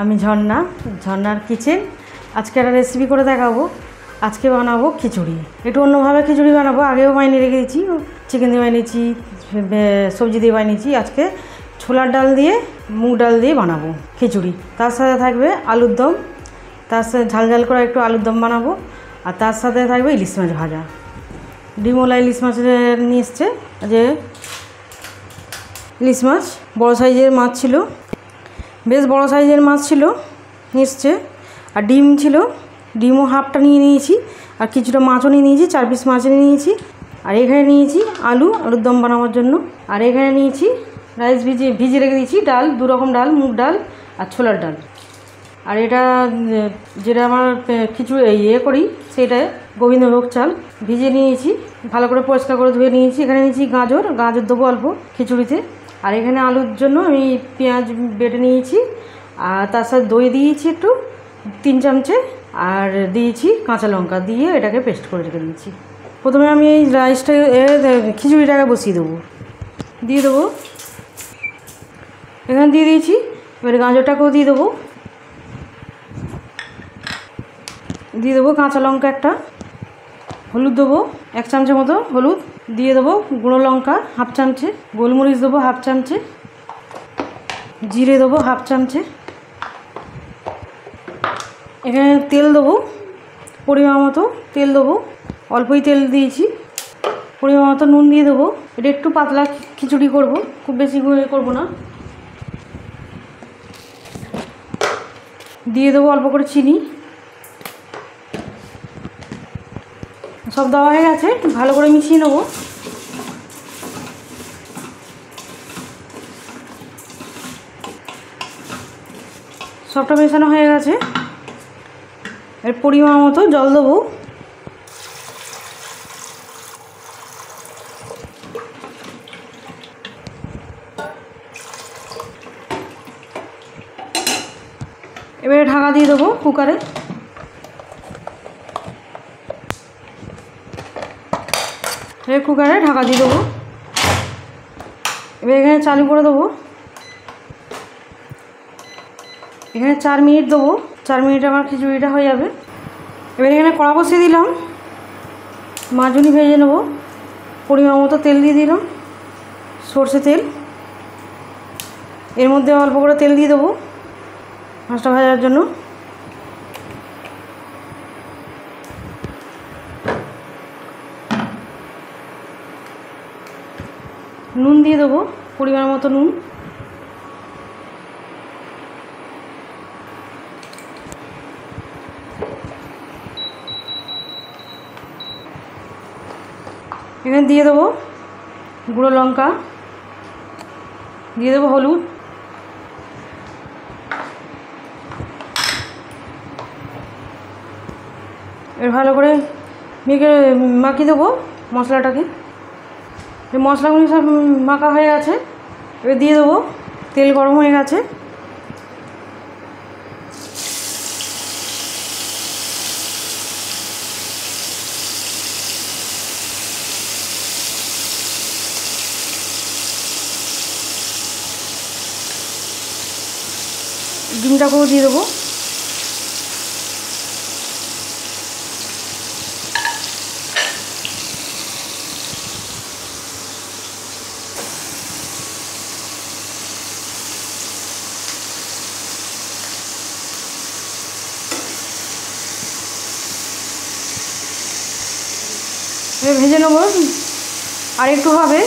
আমি ঝর্ণার কিচেন। আজকে একটা রেসিপি করে দেখাবো। আজকে বানাবো খিচুড়ি। একটু অন্যভাবে খিচুড়ি বানাবো। আগেও বানিয়ে রেখে দিয়েছি, চিকেন দিয়ে বানিয়েছি, সবজি দিয়ে বানিয়েছি। আজকে ছোলার ডাল দিয়ে মুগ ডাল দিয়ে বানাবো খিচুড়ি। তার সাথে থাকবে আলুর দম, তার সাথে ঝাল ঝাল করে একটু আলুর দম বানাবো। আর তার সাথে থাকবে ইলিশ মাছ ভাজা। ডিমওয়ালা ইলিশ মাছ নিয়ে এসছে, যে ইলিশ মাছ বড় সাইজের মাছ ছিল, বেশ বড় সাইজের মাছ ছিল এসছে। আর ডিম ছিল, ডিমও হাফটা নিয়ে নিয়েছি। আর কিছুটা মাছও নিয়ে নিয়েছি, 4 পিস মাছ নিয়ে নিয়েছি। আর এখানে নিয়েছি আলুর দম বানানোর জন্য। আর এখানে নিয়েছি রাইস ভিজিয়ে রেখে দিয়েছি, ডাল 2 রকম ডাল, মুগ ডাল আর ছোলার ডাল। আর এটা যেটা আমার খিচুড়ি করি, সেটা গোবিন্দভোগ চাল ভিজিয়ে নিয়েছি, ভালো করে পরিষ্কার করে ধুয়ে নিয়েছি। এখানে নিয়েছি গাজর দেবো অল্প খিচুড়িতে। আর এখানে আলুর জন্য আমি পেঁয়াজ বেটে নিয়েছি। আর তার সাথে দই দিয়েছি একটু 3 চামচে। আর দিয়েছি কাঁচা লঙ্কা দিয়ে এটাকে পেস্ট করে রেখে দিয়েছি। প্রথমে আমি এই রাইসটা খিচুড়িটাকে বসিয়ে দেবো, দিয়ে দেবো। এখানে দিয়ে দিয়েছি। এবারে গাজরটাকেও দিয়ে দেবো, কাঁচা লঙ্কা একটা, হলুদ দেবো 1 চামচের মতো হলুদ, দিয়ে দেবো গুঁড়ো লঙ্কা হাফ চামচে, গোলমরিচ দেবো হাফ চামচে, জিরে দেবো হাফ চামচে। এখানে তেল দেবো পরিমাণ মতো, তেল দেবো, অল্পই তেল দিয়েছি। পরিমাণ মতো নুন দিয়ে দেবো। এটা একটু পাতলা খিচুড়ি করব, খুব বেশি করব না। দিয়ে দেবো অল্প করে চিনি। সব দেওয়া হয়ে গেছে, ভালো করে মিশিয়ে নেব। সবটা মেশানো হয়ে গেছে। এর পরিমাণ মতো জল দেবো। এবারে ঢাকা দিয়ে দেবো কুকারে। ঢাকা দিয়ে দেবো। এবার এখানে চালু করে দেবো। এখানে 4 মিনিট দেবো। 4 মিনিটে আমার খিচুড়িটা হয়ে যাবে। এবার এখানে কড়া বসিয়ে দিলাম, মাজুনি ভেজে নেবো। পরিমাণ মতো তেল দিয়ে দিলাম, সর্ষে তেল। এর মধ্যে অল্প করে তেল দিয়ে দেবো মাছটা ভাজার জন্য। নুন দিয়ে দেবো পরিমাণ মতো নুন। এখানে দিয়ে দেবো গুঁড়ো লঙ্কা, দিয়ে দেবো হলুদ, এর ভালো করে মাখিয়ে দেবো মশলাটাকে। এই মশলাগুলো সব মাখা হয়ে গেছে। এবার দিয়ে দেবো, তেল গরম হয়ে গেছে। ডিমটাকেও দিয়ে দেবো। ভেজে নেবো, আর একটু হবে।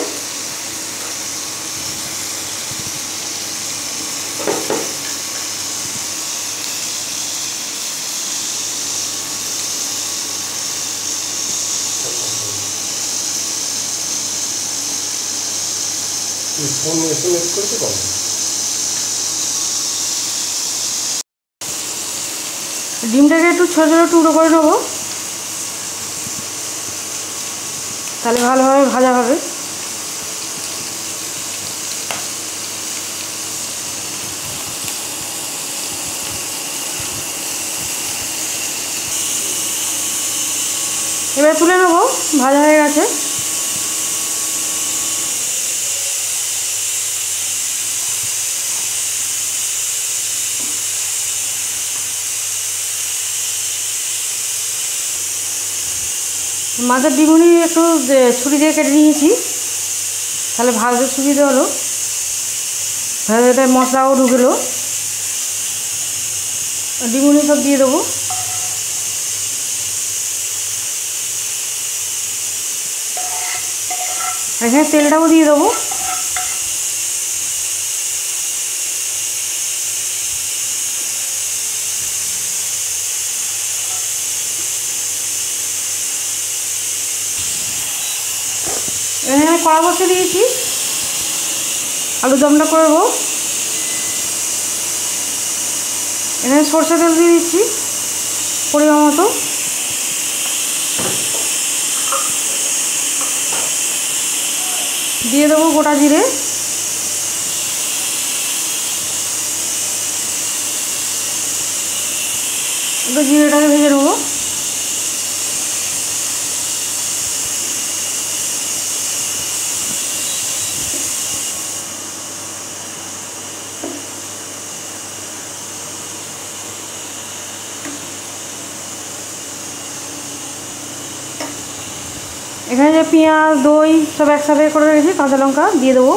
ডিমটাকে একটু ছোটো ছোটো টুকরো করে নেবো, তাহলে ভালোভাবে ভাজা হবে। এবার তুলে নেবো, ভাজা হয়ে গেছে। মাছের ডিমুনি একটু ছুরি দিয়ে কেটে নিয়েছি, তাহলে ভাজতে সুবিধে হলো, ভাজাতে মশলাও ঢুকলো। ডিমুনি সব দিয়ে দেবো। এখানে তেলটাও দিয়ে দেবো। এখানে কড়া বসে দিয়েছি, আলুর দমটা করবো। এখানে সরষে তেল দিয়ে দিচ্ছি পরিমাণ মতো। দিয়ে দেবো গোটা জিরে, একটু জিরেটাকে ভেজে নেবো। এখানে যে পেঁয়াজ দই সব একসাথে করে রেখেছি, কাঁচা লঙ্কা দিয়ে দেবো।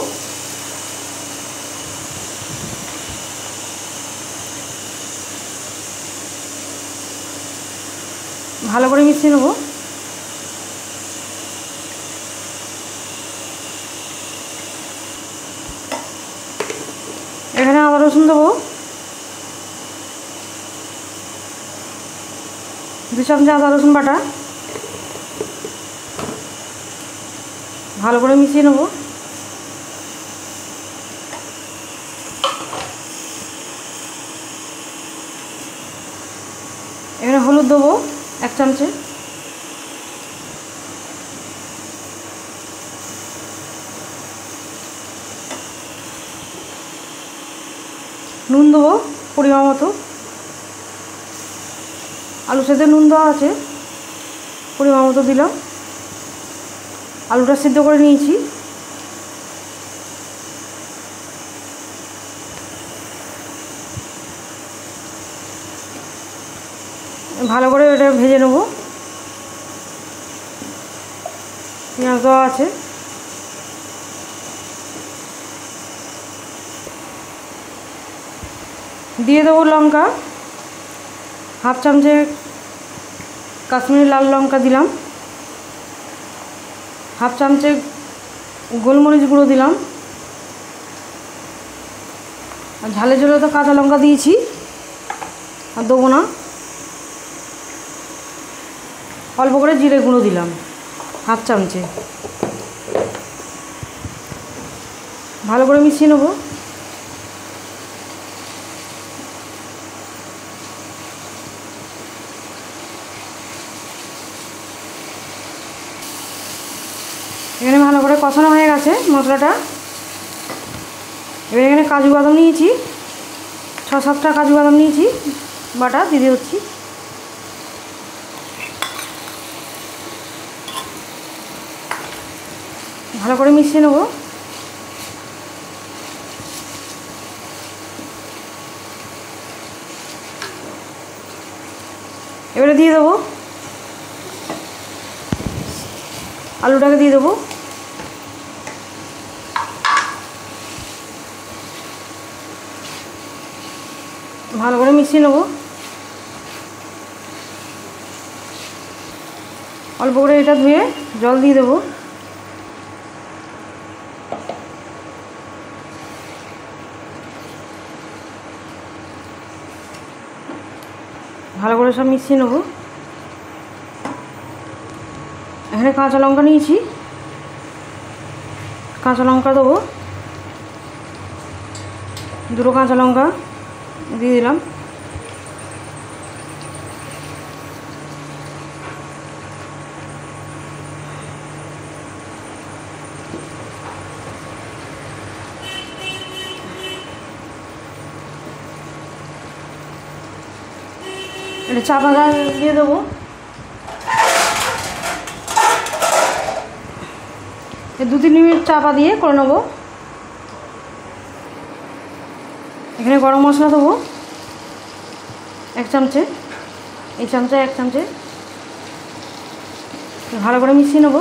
ভালো করে মিশিয়ে নেবো। এখানে আদা রসুন দেবো, 2 চামচ আদা রসুন বাটা। ভালো করে মিশিয়ে নেবো। এখানে হলুদ দেবো 1 চামচে, নুন দেবো পরিমাণ মতো। আলু সেদ্ধ নুন দেওয়া আছে, পরিমাণ মতো দিলাম। আলুটা সিদ্ধ করে নিয়েছি। ভালো করে এটা ভেজে নেব। পেঁয়াজ দেওয়া আছে, দিয়ে দেবো লঙ্কা, 1/2 চামচে কাশ্মীরি লাল লঙ্কা দিলাম, 1/2 চামচে গোলমরিচ গুঁড়ো দিলাম। আর ঝালের জন্য তো কাঁচা লঙ্কা দিয়েছি, আর দেবো না। অল্প করে জিরে গুঁড়ো দিলাম 1/2 চামচে। ভালো করে মিশিয়ে নেব। এখানে ভালো করে কষানো হয়ে গেছে মশলাটা। এবার এখানে কাজু বাদাম নিয়েছি, 6-7টা কাজু বাদাম নিয়েছি বাটা, দিয়ে দিচ্ছি। ভালো করে মিশিয়ে নেব। এবারে দিয়ে দেবো আলুটাকে, দিয়ে দেবো। ভালো করে মিশিয়ে নেব। অল্প করে এটা ধুয়ে জল দিয়ে দেবো। ভালো করে সব মিশিয়ে নেব। এখানে কাঁচা লঙ্কা নিয়েছি, কাঁচা লঙ্কা দেবো, 2 কাঁচা লঙ্কা দিয়ে দিলাম। এটা চাপা দিয়ে দেবো। এই 2-3 মিনিট চাপা দিয়ে করে নেবো। এখানে গরম মশলা দেবো 1 চামচে, এই চামচে 1 চামচে। ভালো করে মিশিয়ে নেব।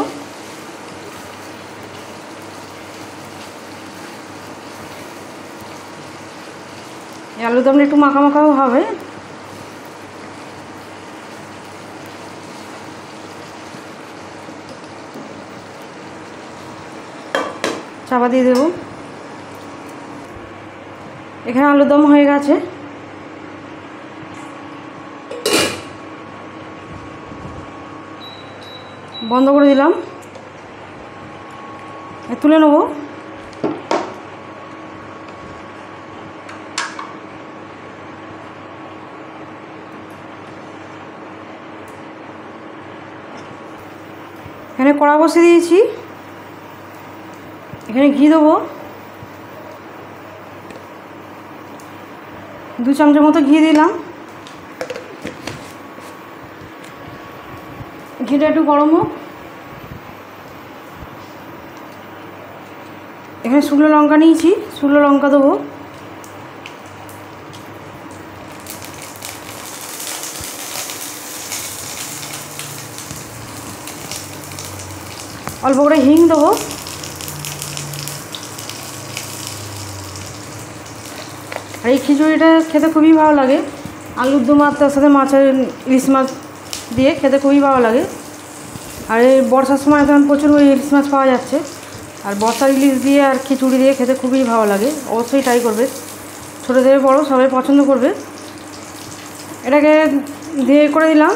আলুর দমটা একটু মাখা মাখাও হবে। চাপা দিয়ে দেবো। এখানে আলুর দম হয়ে গেছে। বন্ধ করে দিলাম, তুলে নেব। এখানে কড়া বসিয়ে দিয়েছি, এখানে ঘি দেবো, 2 চামচের মতো ঘি দিলাম। ঘিটা একটু গরম হোক। এখানে শুকনো লঙ্কা নিয়েছি, শুকনো লঙ্কা দেবো। অল্প করে হিং দেবো। আর এই খিচুড়িটা খেতে খুবই ভালো লাগে। আলুর দম আর তার সাথে মাছের ইলিশ মাছ দিয়ে খেতে খুবই ভালো লাগে। আর এই বর্ষার সময় এখন প্রচুর ইলিশ মাছ পাওয়া যাচ্ছে। আর বর্ষার ইলিশ দিয়ে আর খিচুড়ি দিয়ে খেতে খুবই ভালো লাগে। অবশ্যই ট্রাই করবে, ছোটো থেকে বড়ো সবাই পছন্দ করবে। এটাকে দিয়ে করে দিলাম।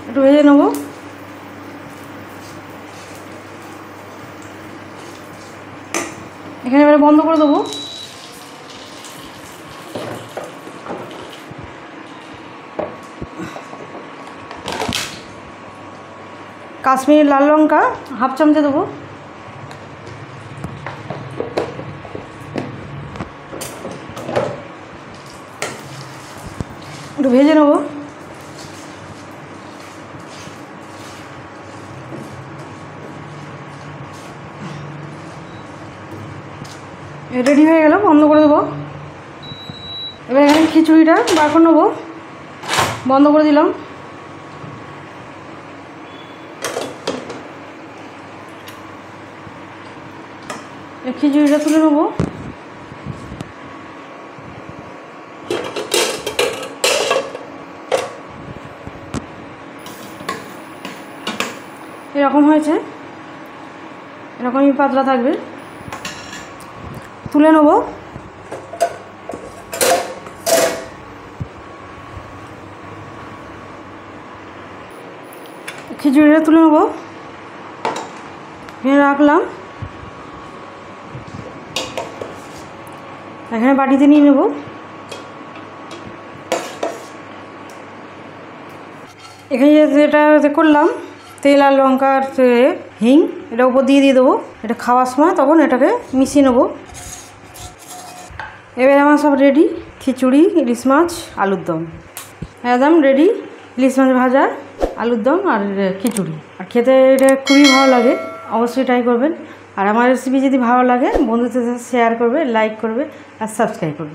একটু ভেজে নেব। এখানে এবারে বন্ধ করে দেবো। কাশ্মীরি লাল লঙ্কা 1/2 চামচে দেবো। একটু ভেজে নেব। রেডি হয়ে গেল, বন্ধ করে দেবো। এবার এখানে খিচুড়িটা বার করে নেবো। বন্ধ করে দিলাম। খিচুড়িটা তুলে নেবো। এরকম হয়েছে, এরকমই পাতলা থাকবে। তুলে নেব। খিচুড়িটা তুলে নেব, রাখলাম। এখানে বাটিতে নিয়ে নেব। এখানে যেটা করলাম তেল আর লঙ্কার হিং, এটা উপর দিয়ে দেবো। এটা খাওয়ার সময় তখন এটাকে মিশিয়ে নেব। এবার আমার সব রেডি, খিচুড়ি, ইলিশ মাছ, আলুর দম একদম রেডি। ইলিশ মাছ ভাজা, আলুর দম আর খিচুড়ি। আর খেতে এটা খুবই ভালো লাগে, অবশ্যই ট্রাই করবেন। আর আমার রেসিপি যদি ভালো লাগে বন্ধুদের সাথে শেয়ার করবে, লাইক করবে আর সাবস্ক্রাইব করবে।